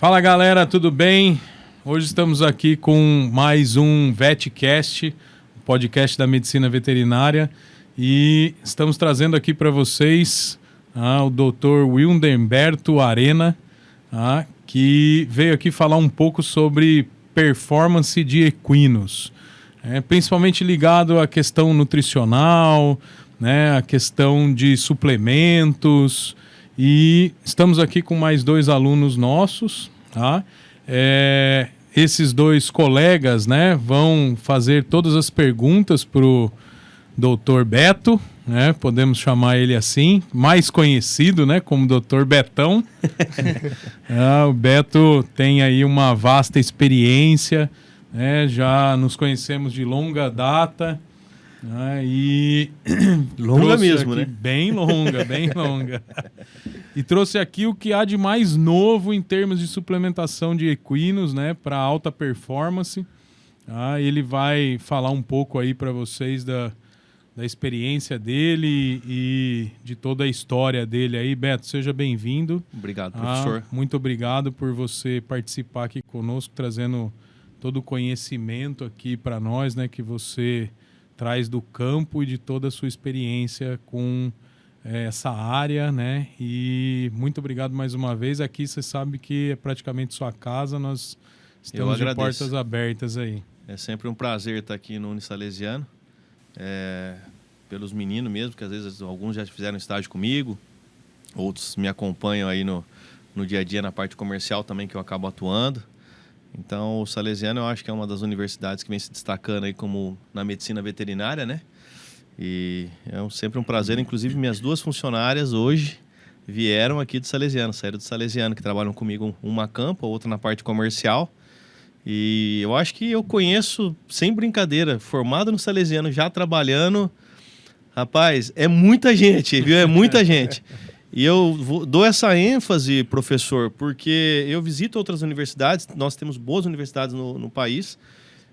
Fala galera, tudo bem? Hoje estamos aqui com mais um VetCast, podcast da medicina veterinária, e estamos trazendo aqui para vocês o Dr. Wildenberto Arena, que veio aqui falar um pouco sobre performance de equinos, principalmente ligado à questão nutricional, né, a questão de suplementos. E estamos aqui com mais dois alunos nossos, tá? Esses dois colegas, né, vão fazer todas as perguntas para o Dr. Beto, né, podemos chamar ele assim, mais conhecido, né, como Dr. Betão. O Beto tem aí uma vasta experiência, né, já nos conhecemos de longa data. E longa mesmo, aqui, né? Bem longa, bem longa. E trouxe aqui o que há de mais novo em termos de suplementação de equinos, né, para alta performance. Ele vai falar um pouco aí para vocês da experiência dele e de toda a história dele aí. Beto, seja bem-vindo. Obrigado, professor. Muito obrigado por você participar aqui conosco, trazendo todo o conhecimento aqui para nós, né, que você traz do campo e de toda a sua experiência com essa área, né? E muito obrigado mais uma vez. Aqui você sabe que é praticamente sua casa, nós estamos de portas abertas aí. É sempre um prazer estar aqui no Unisalesiano, pelos meninos mesmo, que às vezes alguns já fizeram estágio comigo, outros me acompanham aí no dia a dia na parte comercial também, que eu acabo atuando. Então, o Salesiano eu acho que é uma das universidades que vem se destacando aí como na medicina veterinária, né? E é sempre um prazer. Inclusive, minhas duas funcionárias hoje vieram aqui do Salesiano, saíram do Salesiano, que trabalham comigo, uma campa, outra na parte comercial. E eu acho que eu conheço, sem brincadeira, formado no Salesiano, já trabalhando. Rapaz, é muita gente, viu? É muita gente. E eu dou essa ênfase, professor, porque eu visito outras universidades, nós temos boas universidades no país,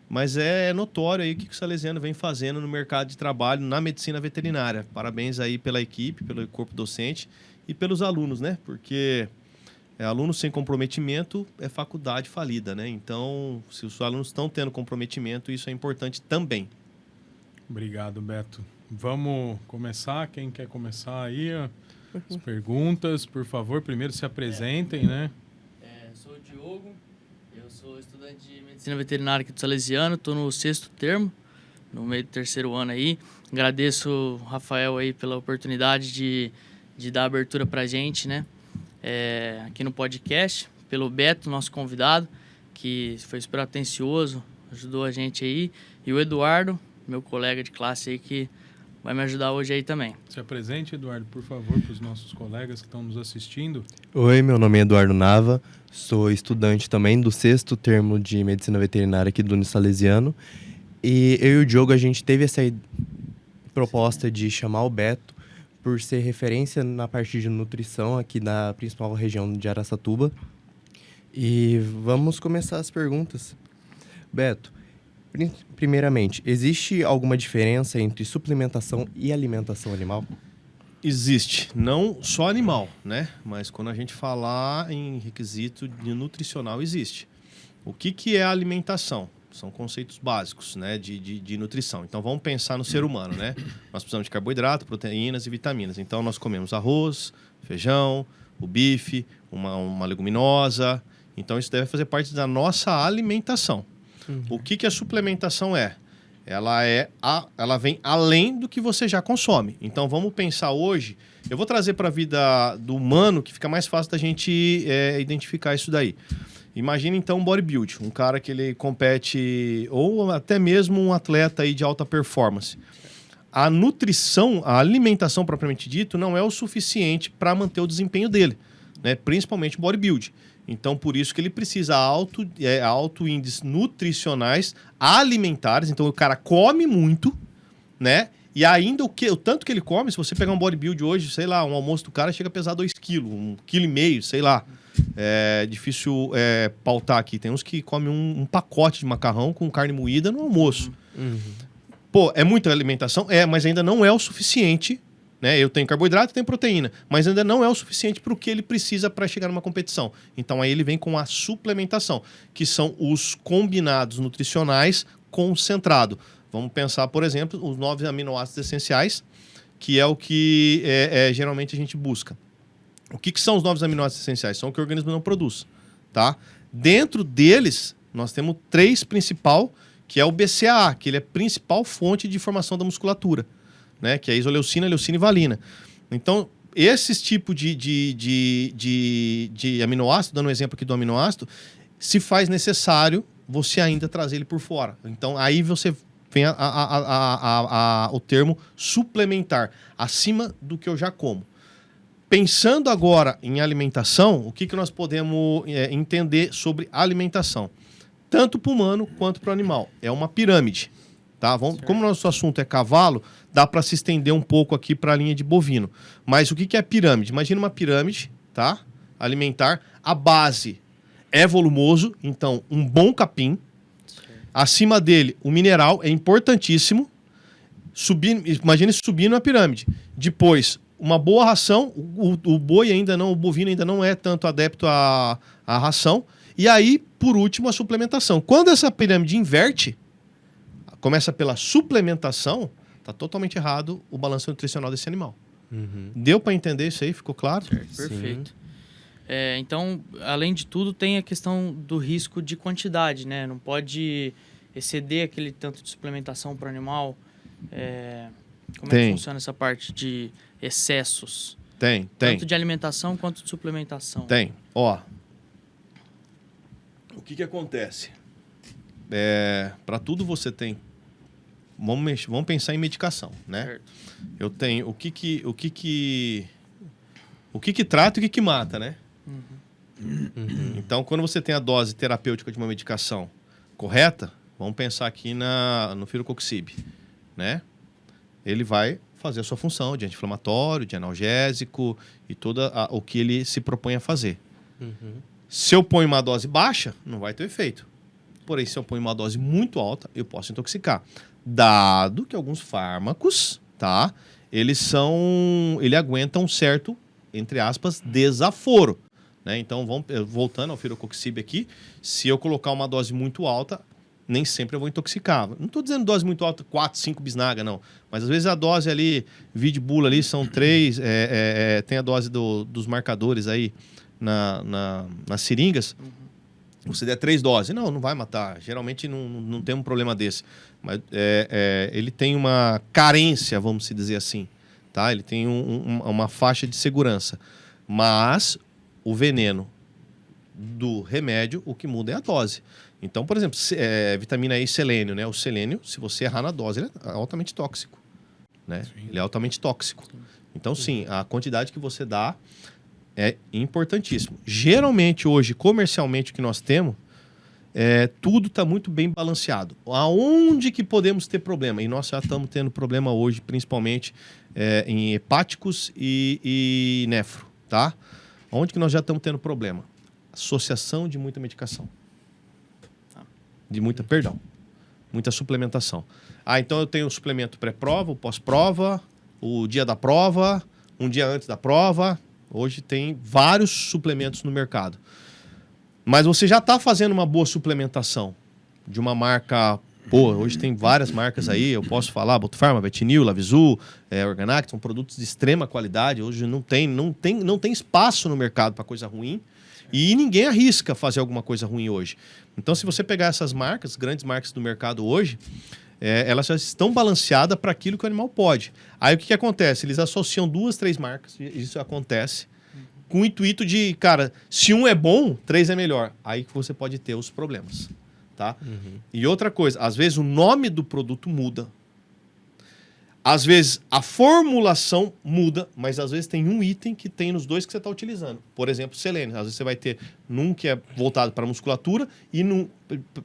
mas é notório aí o que o Salesiano vem fazendo no mercado de trabalho na medicina veterinária. Parabéns aí pela equipe, pelo corpo docente e pelos alunos, né? Porque aluno sem comprometimento é faculdade falida, né? Então, se os alunos estão tendo comprometimento, isso é importante também. Obrigado, Beto. Vamos começar? Quem quer começar aí? As perguntas, por favor, primeiro se apresentem, né? Sou o Diogo, eu sou estudante de medicina veterinária aqui do Salesiano, estou no 6º termo, no meio do 3º ano aí. Agradeço o Rafael aí pela oportunidade de dar abertura pra gente, né? Aqui no podcast, pelo Beto, nosso convidado, que foi super atencioso, ajudou a gente aí, e o Eduardo, meu colega de classe aí, que vai me ajudar hoje aí também. Se apresente, Eduardo, por favor, para os nossos colegas que estão nos assistindo. Oi, meu nome é Eduardo Nava, sou estudante também do 6º termo de Medicina Veterinária aqui do Unisalesiano. E eu e o Diogo, a gente teve essa proposta de chamar o Beto por ser referência na parte de nutrição aqui da principal região de Araçatuba. E vamos começar as perguntas. Beto, primeiramente, existe alguma diferença entre suplementação e alimentação animal? Existe, não só animal, né? Mas quando a gente falar em requisito de nutricional, existe. O que é a alimentação? São conceitos básicos, né, de nutrição. Então, vamos pensar no ser humano, né? Nós precisamos de carboidrato, proteínas e vitaminas. Então, nós comemos arroz, feijão, o bife, uma leguminosa. Então, isso deve fazer parte da nossa alimentação. O que a suplementação é? Ela vem além do que você já consome. Então, vamos pensar hoje... Eu vou trazer para a vida do humano, que fica mais fácil da gente identificar isso daí. Imagina, então, um bodybuilder, um cara que ele compete, ou até mesmo um atleta aí de alta performance. A nutrição, a alimentação propriamente dito, não é o suficiente para manter o desempenho dele, né? Principalmente o bodybuilder. Então, por isso que ele precisa alto índices nutricionais alimentares. Então, o cara come muito, né? E ainda o tanto que ele come, se você pegar um bodybuild hoje, sei lá, um almoço do cara chega a pesar 2 quilos, 1,5 kg, sei lá. É difícil pautar aqui. Tem uns que comem um pacote de macarrão com carne moída no almoço. Pô, é muita alimentação? Mas ainda não é o suficiente né? Eu tenho carboidrato, tenho proteína, mas ainda não é o suficiente para o que ele precisa para chegar numa competição. Então aí ele vem com a suplementação, que são os combinados nutricionais concentrado. Vamos pensar, por exemplo, os 9 aminoácidos essenciais, que é o que geralmente a gente busca. O que são os 9 aminoácidos essenciais? São o que o organismo não produz, tá? Dentro deles, nós temos 3 principal, que é o BCAA, que ele é a principal fonte de formação da musculatura, né? Que é a isoleucina, leucina e valina. Então, esses tipos de aminoácido, dando um exemplo aqui do aminoácido, se faz necessário você ainda trazer ele por fora. Então, aí você vem o termo suplementar, acima do que eu já como. Pensando agora em alimentação, o que nós podemos entender sobre alimentação? Tanto para o humano quanto para o animal. É uma pirâmide. Tá? Como o nosso assunto é cavalo, dá para se estender um pouco aqui para a linha de bovino. Mas o que é pirâmide? Imagina uma pirâmide, tá? Alimentar. A base é volumoso, então um bom capim. Acima dele, o mineral é importantíssimo. Imagine subindo a pirâmide. Depois, uma boa ração. O boi ainda não, o bovino ainda não é tanto adepto à ração. E aí, por último, a suplementação. Quando essa pirâmide inverte, começa pela suplementação, está totalmente errado o balanço nutricional desse animal. Uhum. Deu para entender isso aí? Ficou claro? Perfeito. Então, além de tudo, tem a questão do risco de quantidade, né? Não pode exceder aquele tanto de suplementação para o animal. Como é que funciona essa parte de excessos? Tem. Tanto de alimentação quanto de suplementação. Tem. Ó, o que acontece? Para tudo você tem. Vamos pensar em medicação, né? Certo. Eu tenho o que trata e o que mata, né? Uhum. Então, quando você tem a dose terapêutica de uma medicação correta, vamos pensar aqui no firocoxib, né? Ele vai fazer a sua função de anti-inflamatório, de analgésico e todo o que ele se propõe a fazer. Uhum. Se eu ponho uma dose baixa, não vai ter efeito. Porém, se eu ponho uma dose muito alta, eu posso intoxicar. Dado que alguns fármacos, tá? Ele aguentam um certo, entre aspas, desaforo. Né? Então, voltando ao firocoxib aqui, se eu colocar uma dose muito alta, nem sempre eu vou intoxicar. Não estou dizendo dose muito alta, 4, 5 bisnaga, não. Mas às vezes a dose ali, bula ali, são 3, tem a dose dos marcadores aí nas seringas. Você der 3 doses, não vai matar. Geralmente não tem um problema desse. Mas ele tem uma carência, vamos dizer assim. Tá? Ele tem uma faixa de segurança. Mas o veneno do remédio, o que muda é a dose. Então, por exemplo, vitamina E e selênio, né? O selênio, se você errar na dose, ele é altamente tóxico. Né? Ele é altamente tóxico. Então, sim, a quantidade que você dá é importantíssimo. Geralmente, hoje, comercialmente, o que nós temos, tudo está muito bem balanceado. Aonde que podemos ter problema? E nós já estamos tendo problema hoje, principalmente em hepáticos e nefro, tá? Onde que nós já estamos tendo problema? Associação de muita medicação. Muita suplementação. Então eu tenho o suplemento pré-prova, o pós-prova, o dia da prova, um dia antes da prova. Hoje tem vários suplementos no mercado. Mas você já está fazendo uma boa suplementação de uma marca... hoje tem várias marcas aí, eu posso falar, Botufarma, Betinil, Lavisul, Organac, são produtos de extrema qualidade. Hoje não tem espaço no mercado para coisa ruim. E ninguém arrisca fazer alguma coisa ruim hoje. Então, se você pegar essas marcas, grandes marcas do mercado hoje, elas já estão balanceadas para aquilo que o animal pode. Aí o que acontece? Eles associam 2, 3 marcas, isso acontece, com o intuito de, cara, se um é bom, 3 é melhor. Aí que você pode ter os problemas. Tá? Uhum. E outra coisa, às vezes o nome do produto muda. Às vezes a formulação muda, mas às vezes tem um item que tem nos 2 que você está utilizando. Por exemplo, selênio. Às vezes você vai ter num que é voltado para musculatura e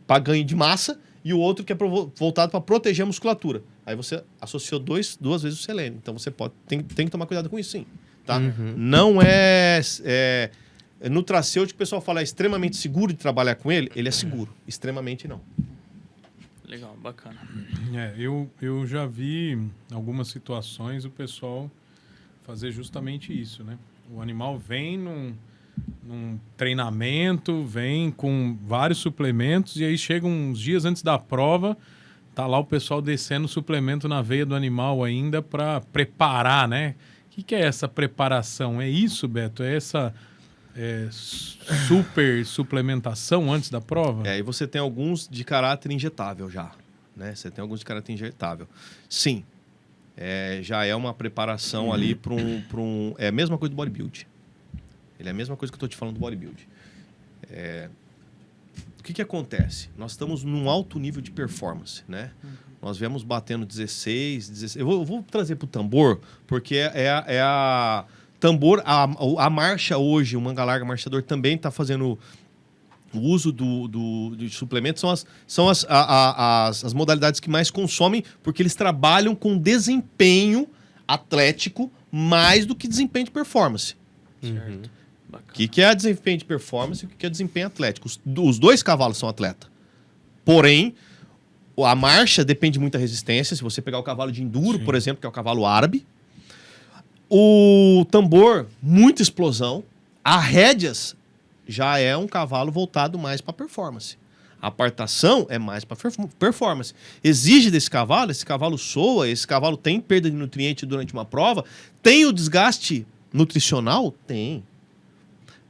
para ganho de massa, e o outro que é voltado para proteger a musculatura. Aí você associou 2 vezes o selênio. Então você tem que tomar cuidado com isso, sim. Tá? Uhum. Não nutracêutico, o pessoal fala é extremamente seguro de trabalhar com ele. Ele é seguro. Extremamente não. Legal, bacana. Eu já vi algumas situações o pessoal fazer justamente isso, né? O animal vem num treinamento, vem com vários suplementos e aí chega uns dias antes da prova, tá lá o pessoal descendo suplemento na veia do animal ainda para preparar, né? O que é essa preparação? É isso, Beto? É essa super suplementação antes da prova? Aí você tem alguns de caráter injetável já, né? Você tem alguns de caráter injetável. Sim, já é uma preparação ali para um... É a mesma coisa do bodybuilding. Ele é a mesma coisa que eu estou te falando do bodybuilding. O que acontece? Nós estamos num alto nível de performance, né? Nós viemos batendo 16... Eu vou trazer para o tambor, porque tambor, a marcha hoje, o manga larga marchador também está fazendo o uso de suplementos, são as modalidades que mais consomem, porque eles trabalham com desempenho atlético mais do que desempenho de performance. Certo. O que é desempenho de performance e o que é desempenho atlético? Os dois cavalos são atleta. Porém, a marcha depende muito da resistência. Se você pegar o cavalo de enduro, por exemplo, que é o cavalo árabe. O tambor, muita explosão. A rédeas já é um cavalo voltado mais para performance. A apartação é mais para performance. Exige desse cavalo, esse cavalo soa, esse cavalo tem perda de nutriente durante uma prova. Tem o desgaste nutricional? Tem.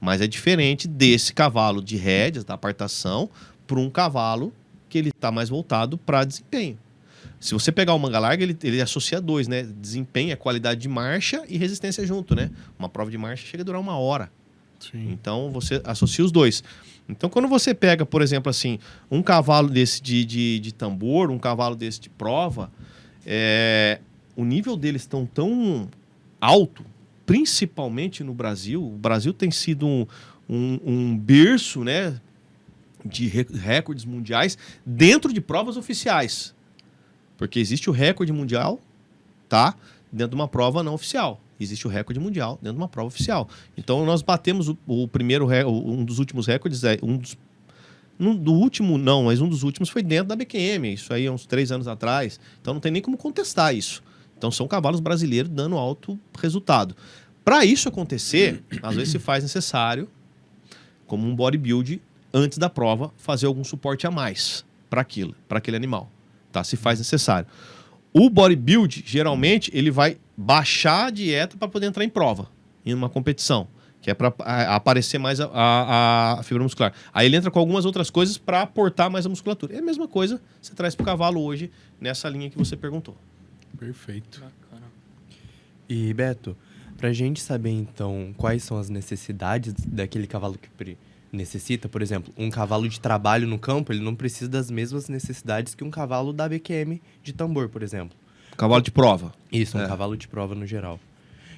Mas é diferente desse cavalo de rédeas, da apartação, para um cavalo que ele está mais voltado para desempenho. Se você pegar o manga larga, ele associa dois, né? Desempenho é qualidade de marcha e resistência junto, né? Uma prova de marcha chega a durar 1 hora. Sim. Então, você associa os dois. Então, quando você pega, por exemplo, assim, um cavalo desse de tambor, um cavalo desse de prova, o nível deles tão alto, principalmente no Brasil. O Brasil tem sido um berço, né, de recordes mundiais dentro de provas oficiais. Porque existe o recorde mundial, tá, dentro de uma prova não oficial. Existe o recorde mundial dentro de uma prova oficial. Então, nós batemos um dos últimos recordes, do último não, mas um dos últimos foi dentro da BQM. Isso aí há uns 3 anos atrás. Então, não tem nem como contestar isso. Então, são cavalos brasileiros dando alto resultado. Para isso acontecer, às vezes se faz necessário, como um bodybuild, antes da prova, fazer algum suporte a mais para aquele animal. Tá? Se faz necessário. O bodybuild, geralmente, ele vai baixar a dieta para poder entrar em prova, em uma competição, que é para aparecer mais a fibra muscular. Aí ele entra com algumas outras coisas para aportar mais a musculatura. É a mesma coisa que você traz para o cavalo hoje, nessa linha que você perguntou. Perfeito. Bacana. E, Beto, pra gente saber, então, quais são as necessidades daquele cavalo que necessita, por exemplo, um cavalo de trabalho no campo, ele não precisa das mesmas necessidades que um cavalo da BQM de tambor, por exemplo. Cavalo de prova. Isso, um cavalo de prova no geral.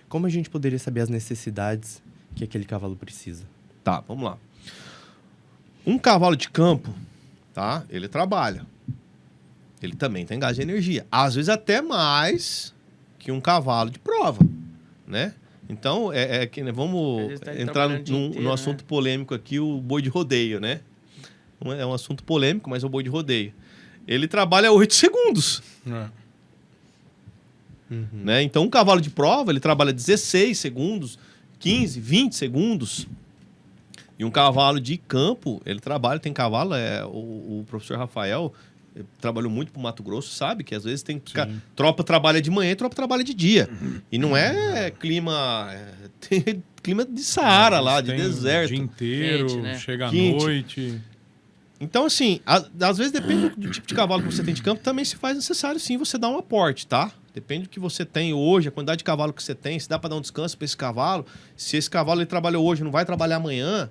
Como a gente poderia saber as necessidades que aquele cavalo precisa? Tá, vamos lá. Um cavalo de campo, tá? Ele trabalha. Ele também tem gás de energia. Às vezes até mais que um cavalo de prova, né? Então, vamos entrar no assunto polêmico aqui, o boi de rodeio, né? É um assunto polêmico, mas é o boi de rodeio. Ele trabalha 8 segundos. Né? Então, um cavalo de prova, ele trabalha 16 segundos, 15, 20 segundos. E um cavalo de campo, ele trabalha, tem cavalo, o professor Rafael trabalhou muito pro Mato Grosso, sabe? Que às vezes tem tropa trabalha de manhã e tropa trabalha de dia. E não é clima... tem clima de Saara lá, de deserto. O dia inteiro, quente, né? chega à Quente. noite. Então, assim, às vezes depende do tipo de cavalo que você tem de campo, também se faz necessário, sim, você dar um aporte, tá? Depende do que você tem hoje, a quantidade de cavalo que você tem, se dá para dar um descanso para esse cavalo. Se esse cavalo ele trabalhou hoje, não vai trabalhar amanhã,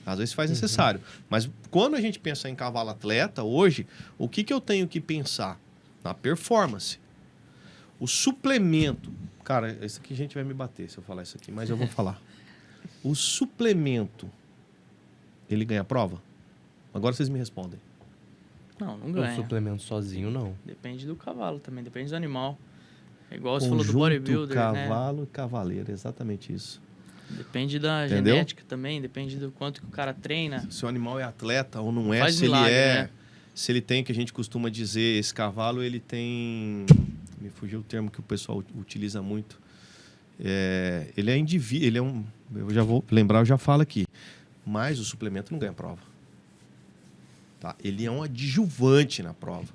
às vezes faz necessário. Mas quando a gente pensa em cavalo atleta, hoje, o que eu tenho que pensar? Na performance. O suplemento. Cara, isso aqui a gente vai me bater se eu falar isso aqui, mas eu vou falar. O suplemento, ele ganha prova? Agora vocês me respondem. Não O ganha. suplemento sozinho, não. Depende do cavalo também, depende do animal. É igual você falou do bodybuilder, cavalo e cavaleiro, exatamente isso. Depende da Entendeu? genética também, depende do quanto que o cara treina. Se o animal é atleta ou não é, Faz se milagre, ele é... né? Se ele tem, que a gente costuma dizer, esse cavalo, ele tem... Me fugiu o termo que o pessoal utiliza muito. ele é indivíduo, ele é um... Eu já vou lembrar, eu já falo aqui. Mas o suplemento não ganha prova. Tá? Ele é um adjuvante na prova.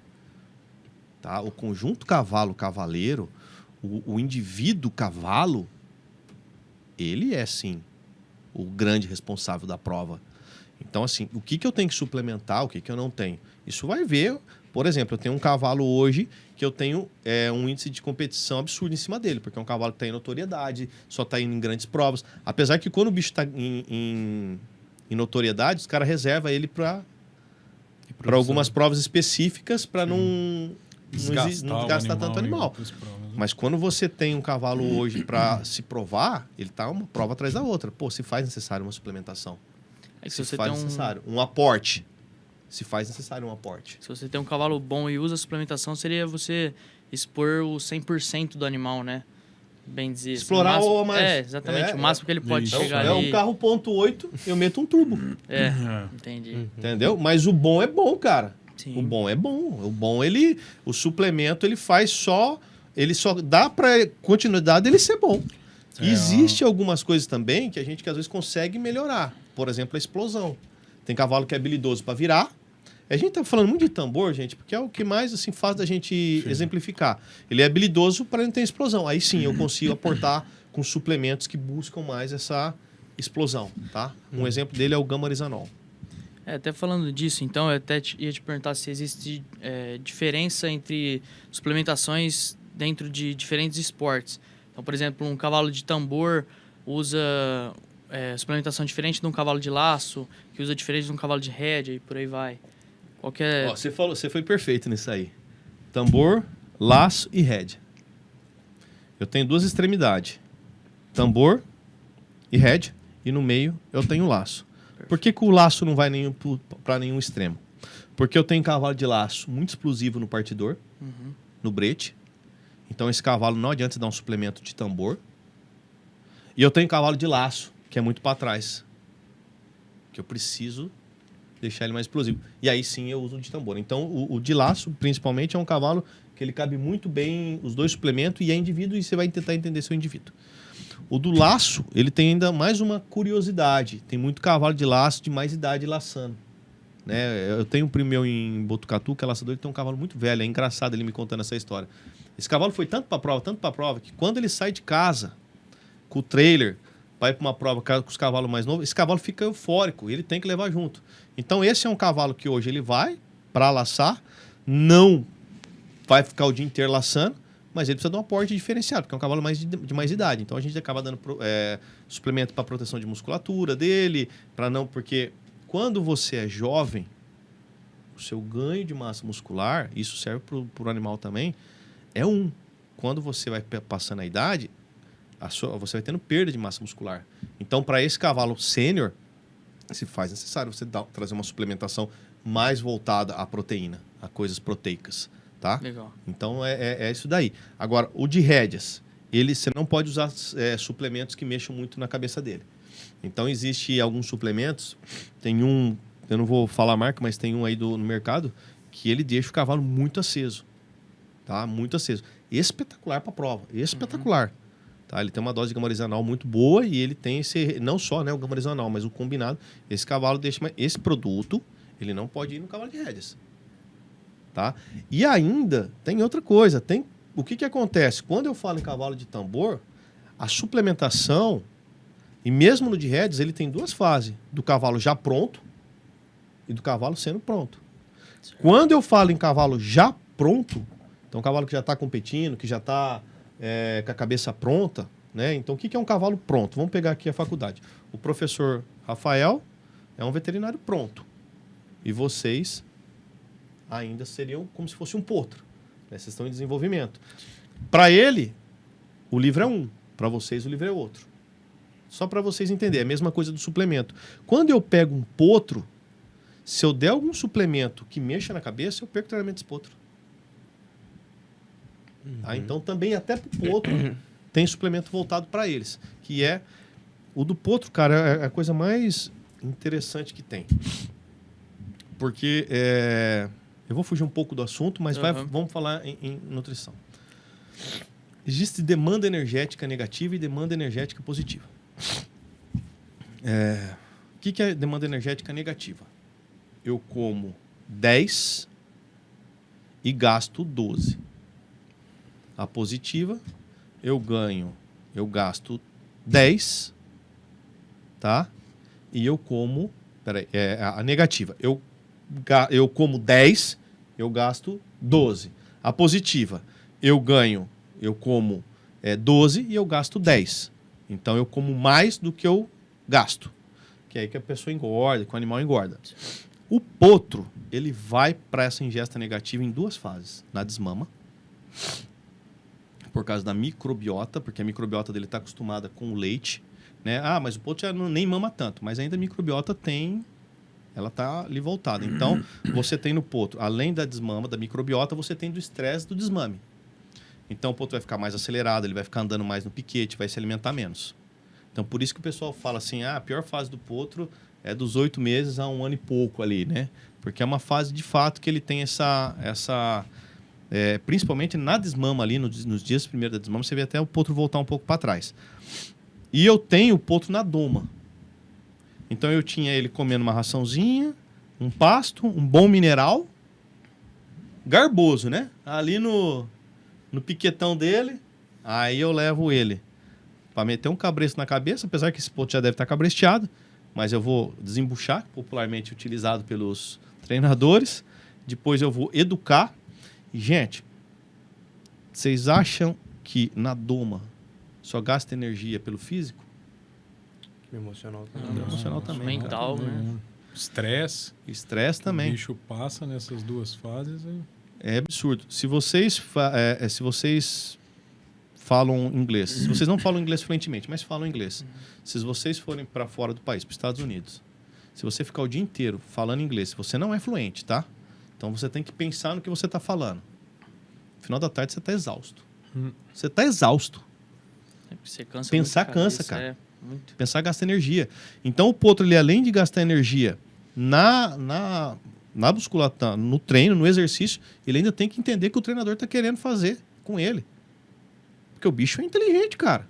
Tá? O conjunto cavalo-cavaleiro, o indivíduo cavalo, ele é, sim, o grande responsável da prova. Então, assim, o que eu tenho que suplementar, o que eu não tenho? Isso vai ver... Por exemplo, eu tenho um cavalo hoje que eu tenho um índice de competição absurdo em cima dele, porque é um cavalo que está em notoriedade, só está indo em grandes provas. Apesar que quando o bicho está em notoriedade, os caras reservam ele para algumas provas específicas para não desgastar tanto animal. Mas quando você tem um cavalo hoje para se provar, ele está uma prova atrás da outra. Pô, se faz necessário uma suplementação. Se faz necessário um aporte. Se faz necessário um aporte. Se você tem um cavalo bom e usa suplementação, seria você expor o 100% do animal, né? Bem dizer. Explorar o mais. Exatamente. O máximo que ele pode chegar ali. É um carro 1.8, eu meto um turbo. Entendi. Entendeu? Mas o bom é bom, cara. Sim. O bom é bom. O suplemento, ele faz só... Ele só dá para continuidade ele ser bom. Existe algumas coisas também que a gente que às vezes consegue melhorar. Por exemplo, a explosão. Tem cavalo que é habilidoso para virar. A gente tá falando muito de tambor, gente, porque é o que mais assim faz da gente exemplificar. Ele é habilidoso para não ter explosão. Aí sim, eu consigo aportar com suplementos que buscam mais essa explosão, tá? Um exemplo dele é o gamarizanol. Até falando disso, então, eu até ia te perguntar se existe diferença entre suplementações dentro de diferentes esportes. Então, por exemplo, um cavalo de tambor usa suplementação diferente de um cavalo de laço, que usa diferente de um cavalo de rédea e por aí vai. Qualquer... Você foi perfeito nisso aí. Tambor, laço e rédea. Eu tenho duas extremidades. Tambor e rédea. E no meio eu tenho laço. Perfeito. Por que o laço não vai para nenhum extremo? Porque eu tenho cavalo de laço muito explosivo no partidor, no brete. Então esse cavalo não adianta dar um suplemento de tambor. E eu tenho cavalo de laço, que é muito para trás. Que eu preciso deixar ele mais explosivo. E aí sim eu uso de tambor. Então o de laço, principalmente, é um cavalo que ele cabe muito bem os dois suplementos e é indivíduo e você vai tentar entender seu indivíduo. O do laço, ele tem ainda mais uma curiosidade. Tem muito cavalo de laço de mais idade laçando. Né? Eu tenho um primo meu em Botucatu, que é laçador, ele tem um cavalo muito velho. É engraçado ele me contando essa história. Esse cavalo foi tanto para prova, que quando ele sai de casa com o trailer, vai para uma prova com os cavalos mais novos, esse cavalo fica eufórico e ele tem que levar junto. Então esse é um cavalo que hoje ele vai para laçar, não vai ficar o dia inteiro laçando, mas ele precisa de um aporte diferenciado, porque é um cavalo de mais idade. Então a gente acaba dando suplemento para proteção de musculatura dele, porque quando você é jovem, o seu ganho de massa muscular, isso serve para o animal também, é Quando você vai passando a idade, você vai tendo perda de massa muscular. Então, para esse cavalo sênior, se faz necessário você trazer uma suplementação mais voltada à proteína, a coisas proteicas, tá? Legal. Então, é isso daí. Agora, o de rédeas, você não pode usar suplementos que mexam muito na cabeça dele. Então, existe alguns suplementos, tem um, eu não vou falar a marca, mas tem um aí no mercado, que ele deixa o cavalo muito aceso. Tá? Muito aceso. Espetacular para a prova. Espetacular. Tá? Ele tem uma dose de gamarizanol muito boa e ele tem não só, né, o gamarizanol, mas o combinado. Esse cavalo deixa... Esse produto, ele não pode ir no cavalo de rédeas. Tá? E ainda tem outra coisa. O que acontece? Quando eu falo em cavalo de tambor, a suplementação, e mesmo no de rédeas, ele tem duas fases. Do cavalo já pronto e do cavalo sendo pronto. Certo. Quando eu falo em cavalo já pronto, então, um cavalo que já está competindo, que já está com a cabeça pronta, né? Então, o que é um cavalo pronto? Vamos pegar aqui a faculdade. O professor Rafael é um veterinário pronto. E vocês ainda seriam como se fosse um potro. Né? Vocês estão em desenvolvimento. Para ele, o livro é um. Para vocês, o livro é outro. Só para vocês entenderem. É a mesma coisa do suplemento. Quando eu pego um potro, se eu der algum suplemento que mexa na cabeça, eu perco o treinamento desse potro. Tá? Então, também até para o potro tem suplemento voltado para eles. Que é... O do potro, cara, é a coisa mais interessante que tem. Porque... eu vou fugir um pouco do assunto, mas vamos falar em nutrição. Existe demanda energética negativa e demanda energética positiva. O que é demanda energética negativa? Eu como 10 e gasto 12. A positiva, eu gasto 10, tá? E eu como... Peraí, a negativa. Eu como 10, eu gasto 12. A positiva, eu como 12 e eu gasto 10. Então, eu como mais do que eu gasto. Que é aí que a pessoa engorda, que o animal engorda. O potro, ele vai para essa ingesta negativa em 2 fases. Na desmama, por causa da microbiota, porque a microbiota dele está acostumada com o leite. Né? Ah, mas o potro já nem mama tanto. Mas ainda a microbiota ela está ali voltada. Então, você tem no potro, além da desmama, da microbiota, você tem do estresse do desmame. Então, o potro vai ficar mais acelerado, ele vai ficar andando mais no piquete, vai se alimentar menos. Então, por isso que o pessoal fala assim, a pior fase do potro é dos 8 meses a 1 ano e pouco ali, né? Porque é uma fase, de fato, que ele tem principalmente na desmama ali, nos dias primeiros da desmama, você vê até o potro voltar um pouco para trás. E eu tenho o potro na doma. Então, eu tinha ele comendo uma raçãozinha, um pasto, um bom mineral, garboso, né? Ali no piquetão dele, aí eu levo ele para meter um cabresto na cabeça, apesar que esse potro já deve estar cabresteado, mas eu vou desembuchar, popularmente utilizado pelos treinadores. Depois eu vou educar. E, gente, vocês acham que na doma só gasta energia pelo físico? Emocional Emocional também. Mental, cara. né? Estresse. Estresse também. O bicho passa nessas 2 fases. É absurdo. Se vocês falam inglês, se vocês não falam inglês fluentemente, mas falam inglês, se vocês forem para fora do país, para os Estados Unidos, se você ficar o dia inteiro falando inglês, você não é fluente, tá? Então você tem que pensar no que você está falando. No final da tarde você está exausto. Você está exausto. Você cansa Pensar muito, cansa, cara. Muito. Pensar gasta energia. Então o potro, ele, além de gastar energia na musculação, no treino, no exercício, ele ainda tem que entender que o treinador está querendo fazer com ele. Porque o bicho é inteligente, cara.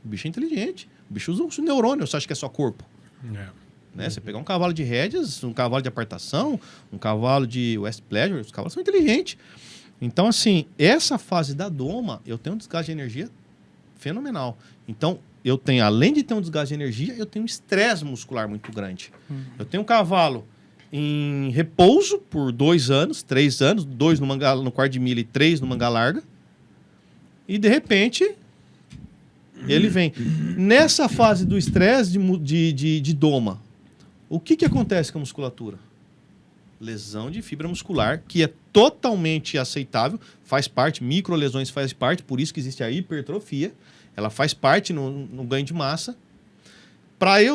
O bicho é inteligente. O bicho usa um neurônio, você acha que é só corpo? Né? Você pegar um cavalo de rédeas, um cavalo de apartação, um cavalo de West Pleasure, os cavalos são inteligentes. Então, assim, essa fase da doma, eu tenho um desgaste de energia fenomenal. Então, eu tenho, além de ter um desgaste de energia, eu tenho um estresse muscular muito grande. Eu tenho um cavalo em repouso por 2 anos, 3 anos, 2 no quarto de milha e 3 no manga larga. E, de repente, ele vem. Nessa fase do estresse de doma, o que acontece com a musculatura? Lesão de fibra muscular, que é totalmente aceitável, faz parte, microlesões faz parte, por isso que existe a hipertrofia, ela faz parte no ganho de massa.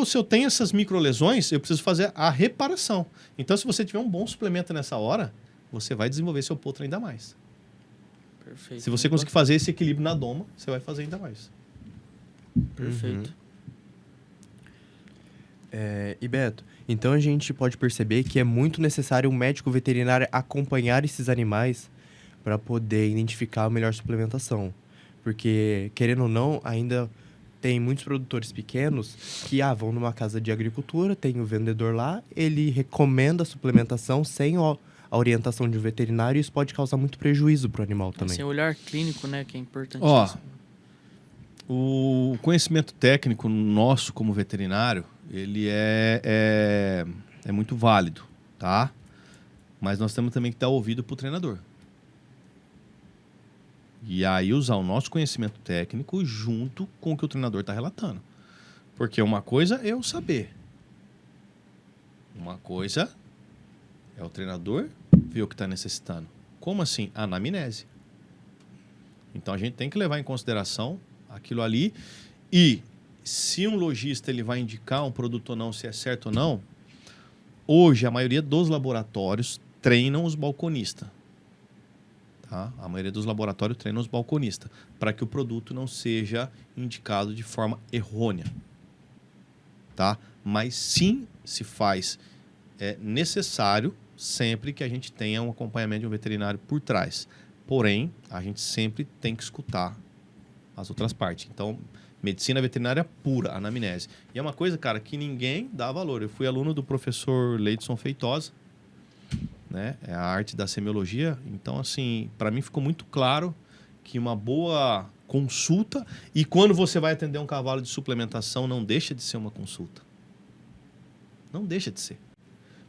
Se eu tenho essas microlesões, eu preciso fazer a reparação. Então, se você tiver um bom suplemento nessa hora, você vai desenvolver seu potro ainda mais. Perfeito. Se você conseguir fazer esse equilíbrio na doma, você vai fazer ainda mais. Perfeito. E Beto, então a gente pode perceber que é muito necessário um médico veterinário acompanhar esses animais para poder identificar a melhor suplementação. Porque, querendo ou não, ainda tem muitos produtores pequenos que vão numa casa de agricultura, tem o vendedor lá, ele recomenda a suplementação sem a orientação de um veterinário e isso pode causar muito prejuízo para o animal também. Esse olhar clínico, né, que é importantíssimo. O conhecimento técnico nosso como veterinário, ele é muito válido, tá? Mas nós temos também que dar ouvido para o treinador. E aí usar o nosso conhecimento técnico junto com o que o treinador está relatando. Porque uma coisa é eu saber. Uma coisa é o treinador ver o que está necessitando. Como assim? Anamnese. Então a gente tem que levar em consideração aquilo ali. E se um lojista ele vai indicar um produto ou não, se é certo ou não, hoje a maioria dos laboratórios treinam os balconistas. Tá? A maioria dos laboratórios treinam os balconistas para que o produto não seja indicado de forma errônea. Tá? Mas sim se faz necessário sempre que a gente tenha um acompanhamento de um veterinário por trás. Porém, a gente sempre tem que escutar as outras partes. Então, medicina veterinária pura, anamnese. E é uma coisa, cara, que ninguém dá valor. Eu fui aluno do professor Leidson Feitosa, né? É a arte da semiologia. Então, assim, para mim ficou muito claro que uma boa consulta, e quando você vai atender um cavalo de suplementação, não deixa de ser uma consulta. Não deixa de ser.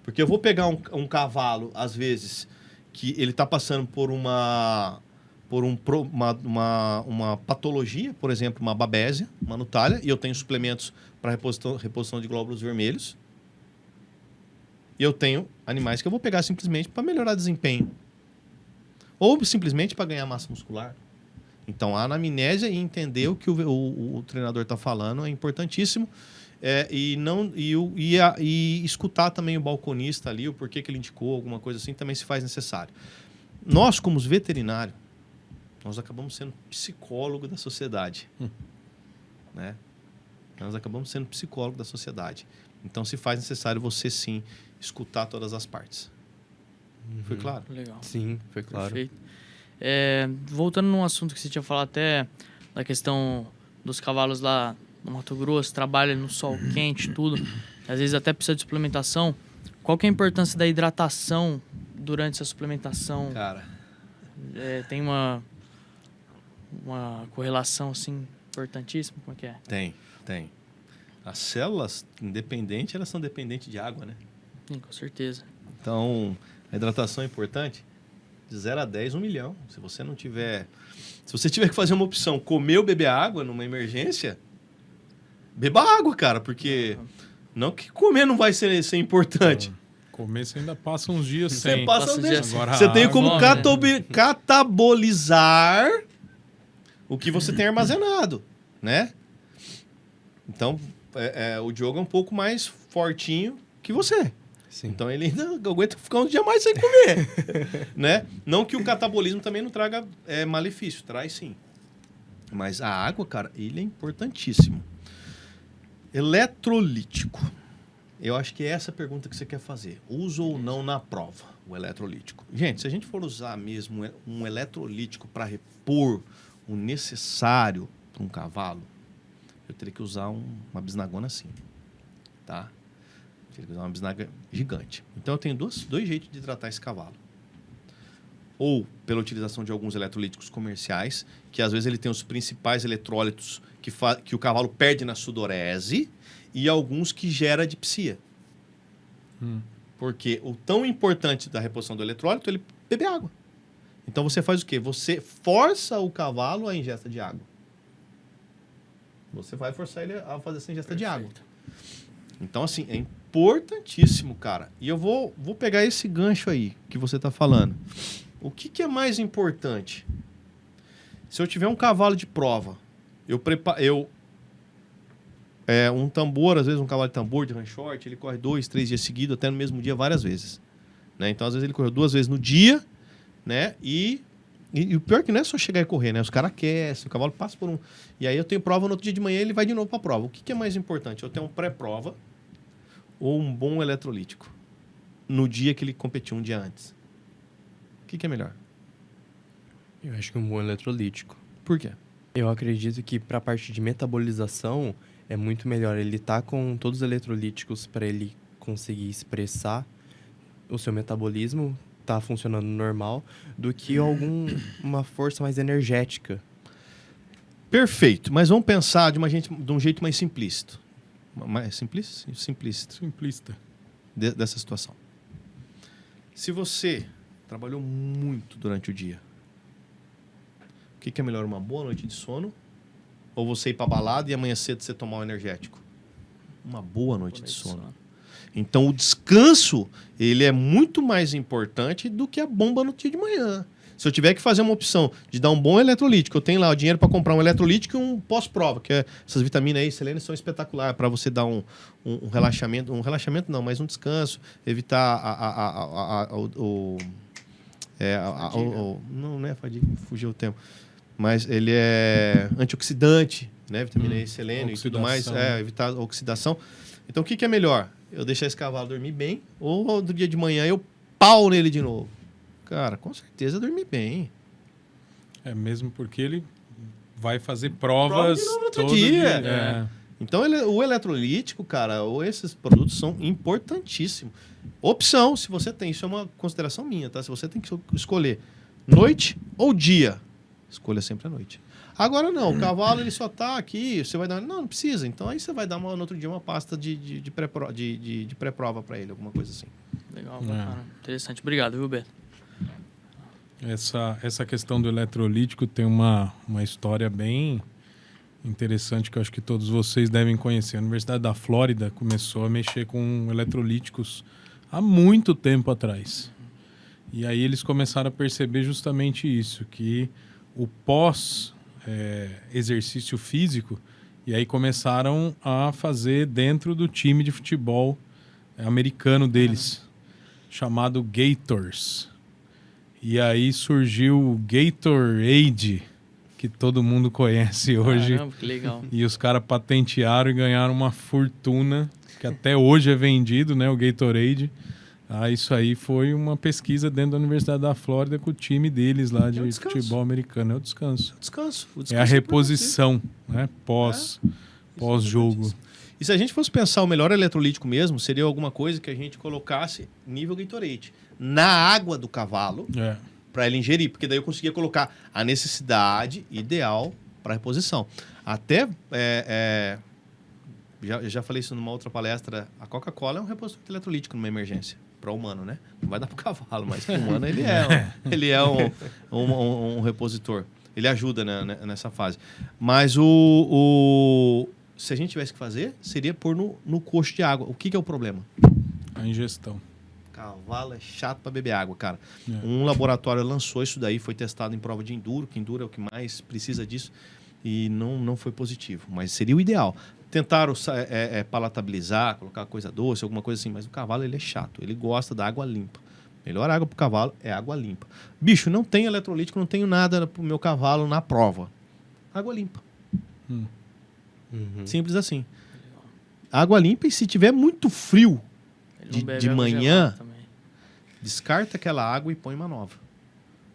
Porque eu vou pegar um cavalo, às vezes, que ele está passando por uma patologia, por exemplo, uma babésia, uma nutália, e eu tenho suplementos para reposição de glóbulos vermelhos. E eu tenho animais que eu vou pegar simplesmente para melhorar desempenho. Ou simplesmente para ganhar massa muscular. Então, a anamnésia e entender o que o treinador está falando é importantíssimo. E escutar também o balconista ali, o porquê que ele indicou, alguma coisa assim, também se faz necessário. Nós, como os veterinários, nós acabamos sendo psicólogo da sociedade. Né? Nós acabamos sendo psicólogo da sociedade. Então, se faz necessário você, sim, escutar todas as partes. Foi claro? Legal. Sim, foi claro. Perfeito. Voltando num assunto que você tinha falado até da questão dos cavalos lá no Mato Grosso, trabalha no sol quente, tudo. Às vezes até precisa de suplementação. Qual que é a importância da hidratação durante essa suplementação? Cara, Tem uma correlação, assim, importantíssima? Como é que é? Tem. As células independentes, elas são dependentes de água, né? Sim, com certeza. Então, a hidratação é importante. De 0 a 10, 1 milhão. Se você tiver que fazer uma opção, comer ou beber água numa emergência, beba água, cara, porque não que comer não vai ser importante. Comer você ainda passa uns dias Você sem. passa Passa dias- Agora Você a tem água, como né? catabolizar o que você tem armazenado, né? Então, o Diogo é um pouco mais fortinho que você. Sim. Então ele ainda aguenta ficar uns dias mais sem comer, né? Não que o catabolismo também não traga malefício, traz sim. Mas a água, cara, ele é importantíssimo. Eletrolítico. Eu acho que é essa a pergunta que você quer fazer. Uso ou não na prova o eletrolítico? Gente, se a gente for usar mesmo um eletrolítico para repor o necessário para um cavalo, eu teria que usar uma bisnagona assim, tá? Eu teria que usar uma bisnaga gigante. Então eu tenho dois jeitos de tratar esse cavalo. Ou pela utilização de alguns eletrolíticos comerciais, que às vezes ele tem os principais eletrólitos que o cavalo perde na sudorese, e alguns que gera dipsia. Porque o tão importante da reposição do eletrólito é ele beber água. Então você faz o quê? Você força o cavalo à ingesta de água. Você vai forçar ele a fazer essa ingesta de água. Então, assim, é importantíssimo, cara. E eu vou pegar esse gancho aí que você está falando. O que é mais importante? Se eu tiver um cavalo de prova, um tambor, às vezes um cavalo de tambor, de ranchote, ele corre 2, 3 dias seguidos, até no mesmo dia, várias vezes. Né? Então, às vezes, ele correu 2 vezes no dia, né? E o pior é que não é só chegar e correr, né? Os caras aquecem, o cavalo passa por um... E aí eu tenho prova no outro dia de manhã, ele vai de novo para a prova. O que é mais importante? Eu tenho um pré-prova ou um bom eletrolítico no dia que ele competiu um dia antes? O que é melhor? Eu acho que um bom eletrolítico. Por quê? Eu acredito que para a parte de metabolização é muito melhor ele estar com todos os eletrolíticos para ele conseguir expressar o seu metabolismo, tá funcionando normal, do que uma força mais energética. Perfeito, mas vamos pensar de um jeito mais simplista. Mais simplista? Simplista. Dessa situação. Se você trabalhou muito durante o dia, o que é melhor, uma boa noite de sono ou você ir para balada e amanhã cedo você tomar um energético? Uma boa noite de sono. Então o descanso, ele é muito mais importante do que a bomba no dia de manhã. Se eu tiver que fazer uma opção de dar um bom eletrolítico, eu tenho lá o dinheiro para comprar um eletrolítico e um pós-prova, que essas vitaminas aí, selênio, são espetaculares para você dar um relaxamento. Um relaxamento não, mas um descanso, evitar não é fadiga, fugiu o tempo. Mas ele é antioxidante, né? Vitamina E, selênio e tudo mais, evitar a oxidação. Então o que é melhor? Eu deixar esse cavalo dormir bem ou do dia de manhã eu pau nele de novo? Cara, com certeza dormir bem. Mesmo porque ele vai fazer provas Prova de novo no outro todo dia. É. Então, o eletrolítico, cara, ou esses produtos são importantíssimos. Opção, se você tem, isso é uma consideração minha, tá? Se você tem que escolher noite ou dia, escolha sempre a noite. Agora não, o cavalo ele só tá aqui, você vai dar... Não precisa. Então aí você vai dar no outro dia uma pasta de pré-prova para ele, alguma coisa assim. Legal, bacana. Interessante. Obrigado, viu, Beto? Essa questão do eletrolítico tem uma história bem interessante que eu acho que todos vocês devem conhecer. A Universidade da Flórida começou a mexer com eletrolíticos há muito tempo atrás. E aí eles começaram a perceber justamente isso, que o pós-exercício físico, e aí começaram a fazer dentro do time de futebol americano deles, chamado Gators. E aí surgiu o Gatorade, que todo mundo conhece hoje. Caramba, que legal. E os caras patentearam e ganharam uma fortuna, que até hoje é vendido, né, o Gatorade. Isso aí foi uma pesquisa dentro da Universidade da Flórida com o time deles lá de futebol americano. É o descanso. O descanso É a reposição, né, pós-jogo. E se a gente fosse pensar o melhor eletrolítico mesmo, seria alguma coisa que a gente colocasse nível Gatorade na água do cavalo para ele ingerir, porque daí eu conseguia colocar a necessidade ideal para reposição. Até, já falei isso numa outra palestra, a Coca-Cola é um repositor de eletrolítico numa emergência, para o humano, né? Não vai dar para o cavalo, mas para o humano ele é um repositor. Ele ajuda nessa fase. Mas se a gente tivesse que fazer, seria pôr no coxo de água. O que é o problema? A ingestão. Cavalo é chato para beber água, cara. Um laboratório lançou isso daí, foi testado em prova de enduro, que enduro é o que mais precisa disso, e não foi positivo. Mas seria o ideal. Tentaram palatabilizar, colocar coisa doce, alguma coisa assim, mas o cavalo ele é chato, ele gosta da água limpa. Melhor água para o cavalo é água limpa. Bicho, não tem eletrolítico, não tenho nada para o meu cavalo na prova. Água limpa. Simples assim. Água limpa, e se tiver muito frio de manhã, descarta aquela água e põe uma nova.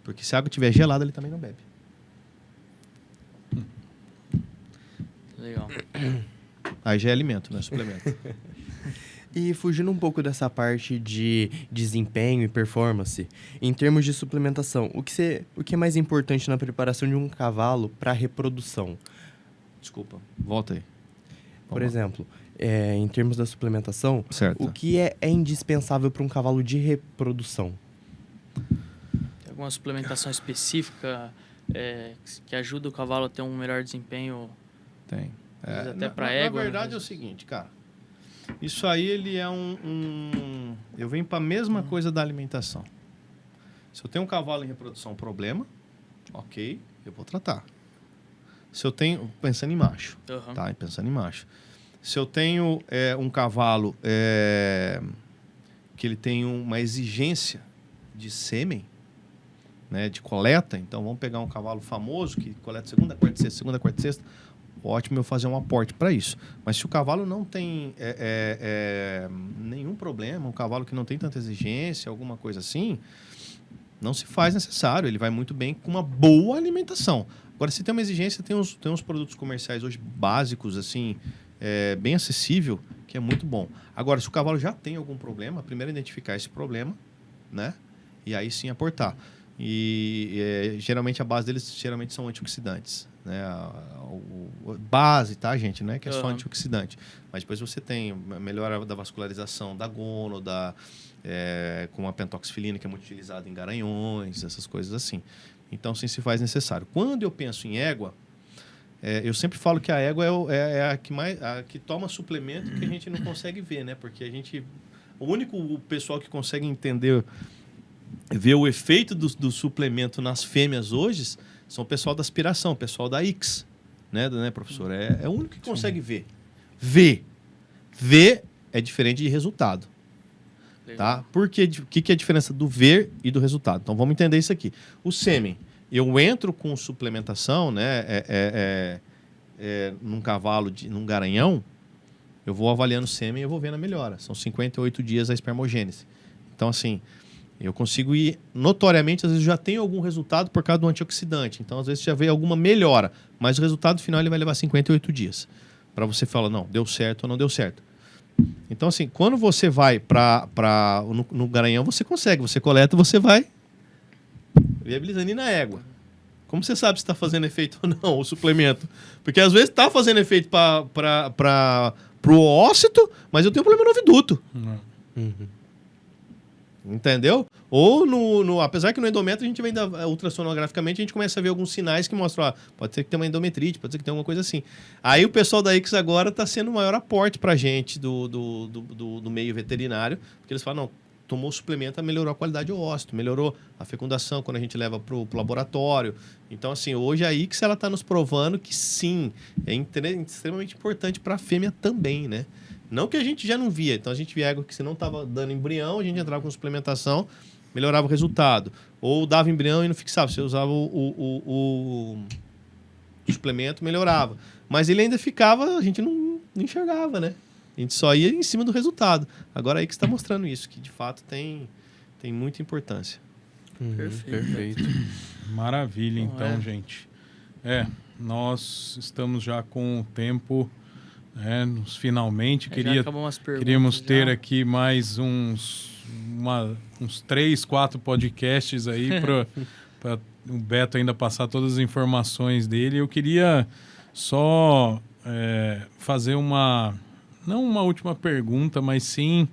Porque se a água estiver gelada, ele também não bebe. Legal. Aí já é alimento, não é suplemento. E fugindo um pouco dessa parte de desempenho e performance, em termos de suplementação, o que é mais importante na preparação de um cavalo para reprodução? Desculpa, volta aí. Por exemplo, em termos da suplementação, certo. O que é indispensável para um cavalo de reprodução? Tem alguma suplementação específica que ajuda o cavalo a ter um melhor desempenho? Tem. Até para égua. Na verdade é o seguinte, cara. Isso aí ele é eu venho para a mesma coisa da alimentação. Se eu tenho um cavalo em reprodução problema, ok, eu vou tratar. Se eu tenho, pensando em macho, tá? Pensando em macho. Se eu tenho um cavalo que ele tem uma exigência de sêmen, né, de coleta, então vamos pegar um cavalo famoso que coleta segunda, quarta e sexta, ótimo eu fazer um aporte para isso. Mas se o cavalo não tem nenhum problema, um cavalo que não tem tanta exigência, alguma coisa assim, não se faz necessário. Ele vai muito bem com uma boa alimentação. Agora, se tem uma exigência, tem uns produtos comerciais hoje básicos, assim, bem acessível, que é muito bom. Agora, se o cavalo já tem algum problema, primeiro identificar esse problema, né? E aí sim aportar. E geralmente a base deles são antioxidantes, né? Base, tá, gente? Não é que é só antioxidante. Mas depois você tem melhora da vascularização da gono, com a pentoxifilina, que é muito utilizada em garanhões, essas coisas assim. Então, sim, se faz necessário. Quando eu penso em égua, eu sempre falo que a égua é a que toma suplemento que a gente não consegue ver, né? Porque o pessoal que consegue entender, ver o efeito do suplemento nas fêmeas hoje, são o pessoal da aspiração, o pessoal da X, né, professor? É o único que consegue ver. Ver é diferente de resultado. Tá? O que é a diferença do ver e do resultado? Então, vamos entender isso aqui. O sêmen, eu entro com suplementação, né, num cavalo, num garanhão, eu vou avaliando o sêmen e eu vou vendo a melhora. São 58 dias a espermogênese. Então, assim, Eu consigo ir, notoriamente, às vezes já tenho algum resultado por causa do antioxidante. Então, às vezes, já vê alguma melhora. Mas o resultado final ele vai levar 58 dias. Para você falar, não, deu certo ou não deu certo. Então, assim, quando você vai no Garanhão, você consegue. Você coleta, você vai viabilizando na égua. Como você sabe se está fazendo efeito ou não, o suplemento? Porque às vezes está fazendo efeito para o óssito, mas eu tenho problema no oviduto. Entendeu? Ou, apesar que no endométrio a gente vem ultrassonograficamente, a gente começa a ver alguns sinais que mostram, pode ser que tenha uma endometrite, pode ser que tenha alguma coisa assim. Aí o pessoal da Ix agora está sendo o maior aporte para a gente do meio veterinário, porque eles falam, não, tomou o suplemento, melhorou a qualidade do ósseo, melhorou a fecundação quando a gente leva para o laboratório. Então, assim, hoje a Ix ela está nos provando que sim, é extremamente importante para a fêmea também, né? Não que a gente já não via. Então, a gente via que se não estava dando embrião, a gente entrava com suplementação, melhorava o resultado. Ou dava embrião e não fixava. Você usava o suplemento, melhorava. Mas ele ainda ficava, a gente não enxergava, né? A gente só ia em cima do resultado. Agora aí que está mostrando isso, que de fato tem muita importância. Perfeito. Maravilha, então, gente. Nós estamos já com o tempo... finalmente, queríamos ter aqui mais uns 3, 4 podcasts aí para o Beto ainda passar todas as informações dele. Eu queria só fazer não uma última pergunta, mas sim,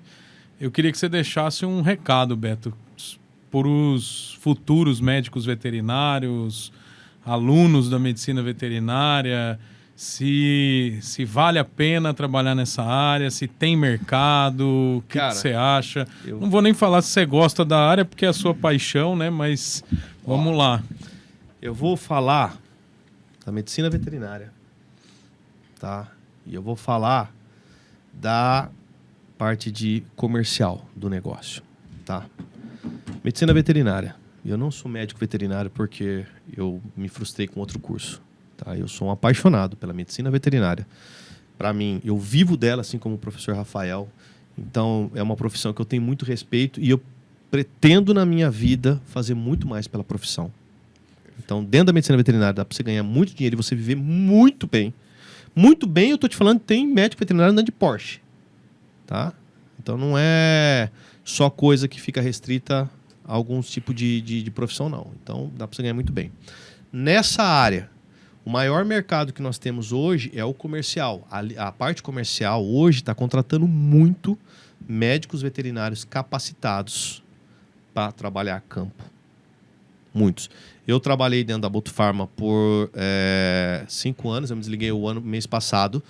eu queria que você deixasse um recado, Beto, para os futuros médicos veterinários, alunos da medicina veterinária, se vale a pena trabalhar nessa área, se tem mercado, o que você acha? Não vou nem falar se você gosta da área, porque é a sua paixão, né? Mas vamos lá. Eu vou falar da medicina veterinária, tá? E eu vou falar da parte de comercial do negócio, tá? Medicina veterinária. Eu não sou médico veterinário porque eu me frustrei com outro curso. Tá? Eu sou um apaixonado pela medicina veterinária. Para mim, eu vivo dela, assim como o professor Rafael. Então, é uma profissão que eu tenho muito respeito e eu pretendo, na minha vida, fazer muito mais pela profissão. Então, dentro da medicina veterinária, dá para você ganhar muito dinheiro e você viver muito bem. Muito bem, eu tô te falando, tem médico veterinário andando de Porsche. Tá? Então, não é só coisa que fica restrita a algum tipo de profissão, não. Então, dá para você ganhar muito bem. Nessa área, o maior mercado que nós temos hoje é o comercial. A parte comercial hoje está contratando muito médicos veterinários capacitados para trabalhar a campo. Muitos. Eu trabalhei dentro da Botufarma por 5 anos. Eu me desliguei mês passado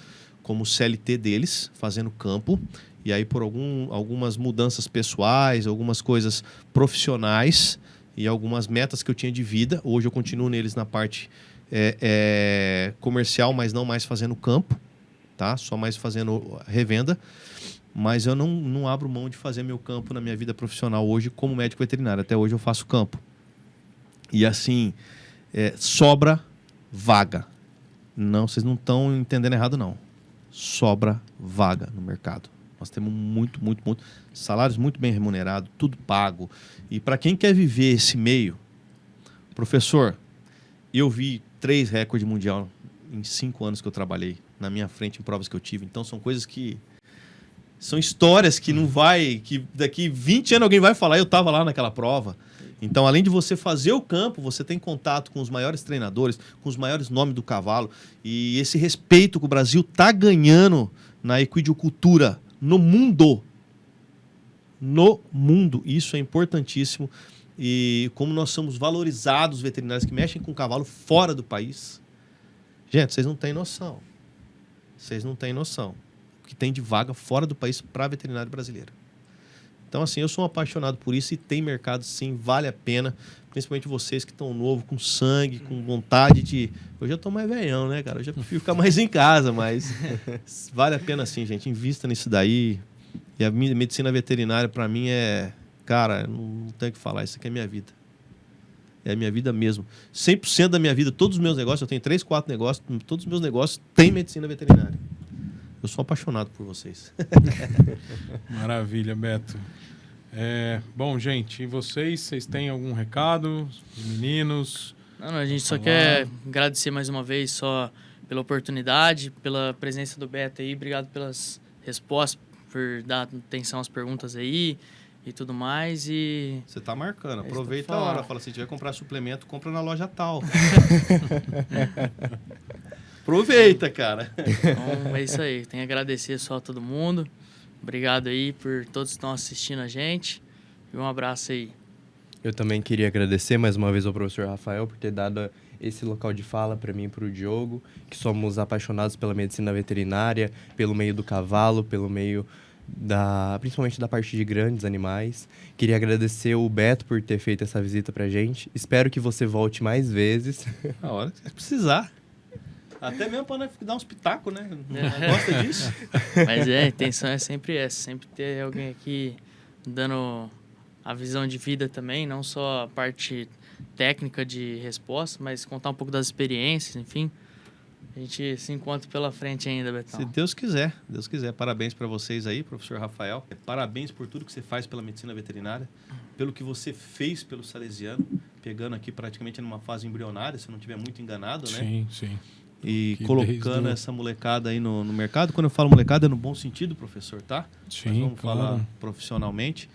como CLT deles, fazendo campo. E aí, por algumas mudanças pessoais, algumas coisas profissionais e algumas metas que eu tinha de vida, hoje eu continuo neles na parte comercial, mas não mais fazendo campo, tá? Só mais fazendo revenda. Mas eu não abro mão de fazer meu campo na minha vida profissional hoje como médico veterinário. Até hoje eu faço campo. E assim, sobra vaga. Não, vocês não estão entendendo errado, não. Sobra vaga no mercado. Nós temos muito salários muito bem remunerados, tudo pago. E para quem quer viver esse meio, professor, eu vi 3 recordes mundial em 5 anos que eu trabalhei na minha frente em provas que eu tive. Então são coisas que são histórias que não vai, que daqui 20 anos alguém vai falar, eu estava lá naquela prova. Então, além de você fazer o campo, você tem contato com os maiores treinadores, com os maiores nomes do cavalo. E esse respeito que o Brasil está ganhando na equidiocultura no mundo. No mundo. Isso é importantíssimo. E como nós somos valorizados, veterinários que mexem com cavalo fora do país. Gente, vocês não têm noção. Vocês não têm noção. O que tem de vaga fora do país para veterinário brasileiro. Então, assim, eu sou um apaixonado por isso e tem mercado, sim, vale a pena. Principalmente vocês que estão novos, com sangue, com vontade de... Eu já estou mais velhão, né, cara? Eu já prefiro ficar mais em casa, mas vale a pena, sim, gente. Invista nisso daí. E a medicina veterinária, para mim, cara, não tenho o que falar. Isso aqui é minha vida. É a minha vida mesmo. 100% da minha vida, todos os meus negócios, eu tenho 3, 4 negócios, todos os meus negócios têm medicina veterinária. Eu sou apaixonado por vocês. Maravilha, Beto. Bom, gente, e vocês? Vocês têm algum recado? Os meninos? Não, a gente só Vamos quer lá. agradecer mais uma vez só pela oportunidade, pela presença do Beto aí. Obrigado pelas respostas, por dar atenção às perguntas aí e tudo mais. E Você tá marcando, isso aproveita que a eu hora. falo. Fala, se tiver que comprar suplemento, compra na loja tal. Aproveita, cara. Então, é isso aí. Tenho que agradecer só a todo mundo. Obrigado aí por todos que estão assistindo a gente. E um abraço aí. Eu também queria agradecer mais uma vez ao professor Rafael por ter dado esse local de fala para mim e para o Diogo, que somos apaixonados pela medicina veterinária, pelo meio do cavalo, pelo meio principalmente da parte de grandes animais. Queria agradecer o Beto por ter feito essa visita pra gente. Espero que você volte mais vezes. A hora que você precisar. Até mesmo para dar uns pitacos, né? Não gosta disso? Mas a intenção é sempre essa. Sempre ter alguém aqui dando a visão de vida também. Não só a parte técnica de resposta, mas contar um pouco das experiências, enfim. A gente se encontra pela frente ainda, Betão. Se Deus quiser, Deus quiser. Parabéns para vocês aí, professor Rafael. Parabéns por tudo que você faz pela medicina veterinária, pelo que você fez pelo Salesiano, pegando aqui praticamente numa fase embrionária, se eu não estiver muito enganado, né? Sim, sim. E Que colocando desde essa molecada aí no mercado. Quando eu falo molecada, é no bom sentido, professor, tá? Sim, Nós vamos claro. falar profissionalmente.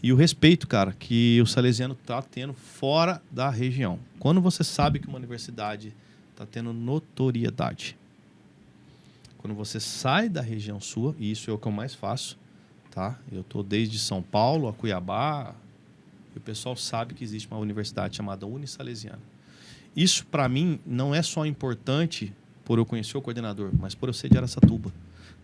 E o respeito, cara, que o Salesiano tá tendo fora da região. Quando você sabe que uma universidade tá tendo notoriedade, quando você sai da região sua, e isso é o que eu mais faço, tá? Eu tô desde São Paulo a Cuiabá, e o pessoal sabe que existe uma universidade chamada Unisalesiana. Isso, para mim, não é só importante por eu conhecer o coordenador, mas por eu ser de Araçatuba.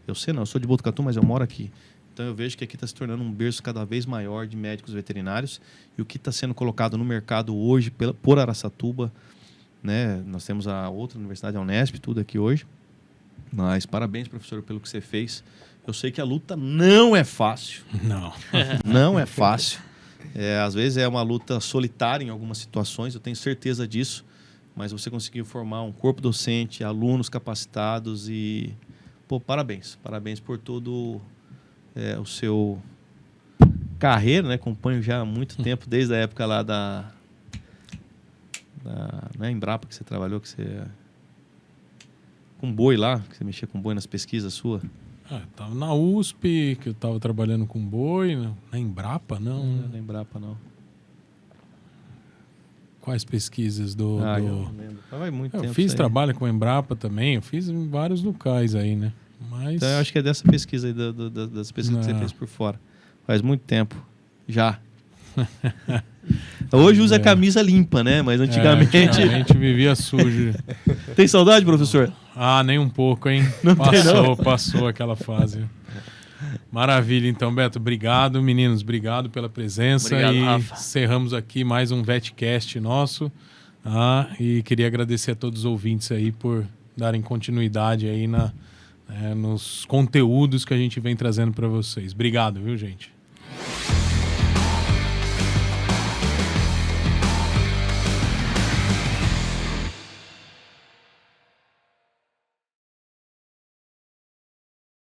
Eu sei não, eu sou de Botucatu, mas eu moro aqui. Então eu vejo que aqui está se tornando um berço cada vez maior de médicos veterinários, e o que está sendo colocado no mercado hoje por Araçatuba, né? Nós temos a outra universidade, a Unesp, tudo aqui hoje. Mas parabéns, professor, pelo que você fez. Eu sei que a luta não é fácil. Não. Não é fácil. Às vezes é uma luta solitária em algumas situações, eu tenho certeza disso. Mas você conseguiu formar um corpo docente, alunos capacitados e... Pô, parabéns. Parabéns por todo o seu carreira, né? Acompanho já há muito tempo, desde a época lá não é Embrapa que você trabalhou, que você... Com boi lá, que você mexia com boi nas pesquisas sua. Tava na USP, que eu tava trabalhando com boi, na Embrapa, não. Não é Embrapa, não. Quais pesquisas do... Eu não lembro. Mas vai muito Eu tempo fiz isso aí. trabalho com Embrapa também, eu fiz em vários locais aí, né? Mas... Então eu acho que é dessa pesquisa aí, das pesquisas que você Não. fez por fora. Faz muito tempo. Já. Hoje usa camisa limpa, né? Mas antigamente... antigamente vivia sujo. Tem saudade, professor? Nem um pouco, hein? Não tem, não? Passou aquela fase. Maravilha, então, Beto, obrigado. Meninos, obrigado pela presença. Obrigado, e Rafa. encerramos aqui mais um VetCast nosso. E queria agradecer a todos os ouvintes aí por darem continuidade aí nos conteúdos que a gente vem trazendo para vocês. Obrigado, viu, gente?